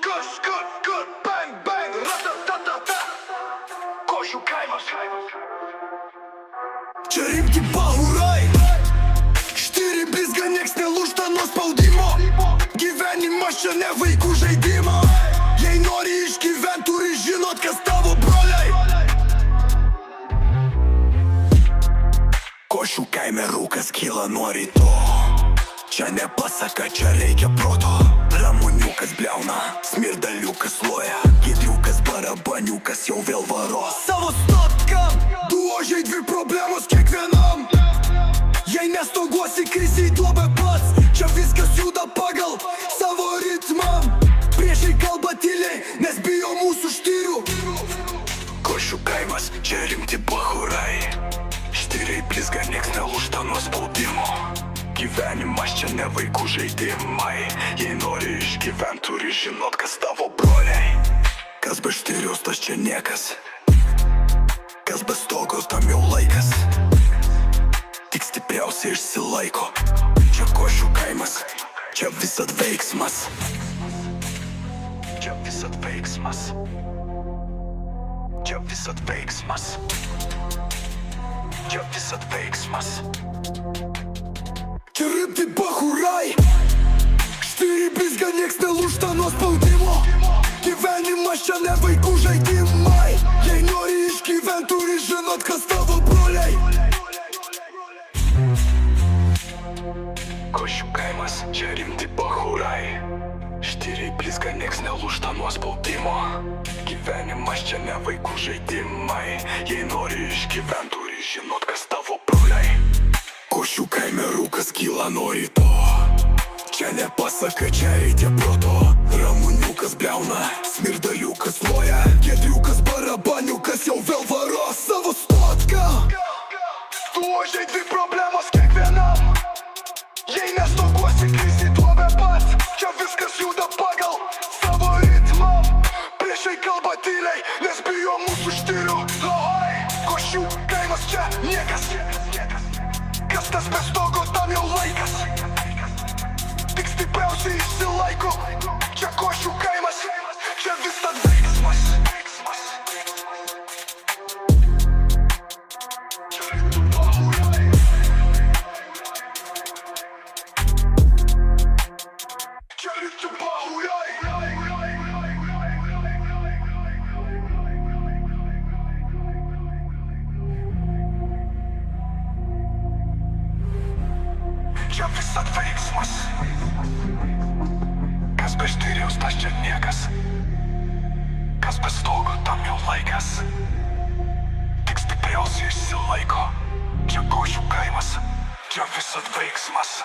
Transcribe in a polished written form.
Bang, bang, ratatatata. Košių kaimas. Čia rimti bahurai. Štyri blizga, nieks nelūžta nuo spaudimo. Gyvenimas čia ne vaikų žaidimo. Jei nori išgyvent, turi žinot, kas tavo broliai. Košių kaime rūkas kyla nuo ryto. Čia ne pasaka, čia reikia proto. Ramuniukas bliauna, smirdaliukas loja. Giedriukas barabaniukas jau vėl varo savo stotkam. Du ožiai, dvi problemos kiekvienam. Jei nestoguosi, krisi į duobę pats. Čia viskas juda pagal savo ritmą. Priešai kalba tyliai, nes bijo mūsų štyrių. Košių kaimas, čia rimti bahurai. Štyriai blizga, nieks nelūžta nuo spaudimo. Gyvenimas čia ne vaikų žaidimai. Jei nori išgyvent, turi žinot, kas tavo broliai. Kas be štyrios, tas čia niekas. Kas be stogos, tam jau laikas. Tik stipriausiai išsilaiko. Čia Košių kaimas, čia visad veiksmas. Čia visad veiksmas. Čia visad veiksmas. Čia visad veiksmas. Čia rimti bahurai. Štyri blizga, nieks nelūžta nuo spaudimo. Gyvenimas čia ne vaikų žaidimai. Jei nori išgyvent, turi žinot, kas tavo broliai. Košių kaimas, čia rimti bahurai. Štyri blizga, nieks nelūžta nuo spaudimo. Gyvenimas čia ne vaikų žaidimai. Jei nori išgyvent, turi žinot, kas tavo broliai. Košių kaime rūkas kyla nuo ryto. Čia ne pasaka, čia reikia proto. Ramuniukas bliauna, smirdaliukas loja. Giedriukas barabaniukas jau vėl varo savo stotką. Du ožiai, dvi problemos kiekvienam. Jei nestoguosi, krisi į duobę pats. Čia viskas juda pagal savo ritmą. Priešai kalba tyliai, nes bijo mūsų štyrių. Košių kaimas, čia niekas. Kas tas be stogo, tam jau laikas. Tik stipriausiai išsilaiko. Čia Košių kaimas, čia visad veiksmas. Čia rimti bahurai. Čia rimti bahurai. Čia visad veiksmas. Kas be štyriaus, tas čia niekas. Kas be stogo, tam jau laikas. Tik stipriausiai išsilaiko. Čia Košių kaimas, čia visad veiksmas.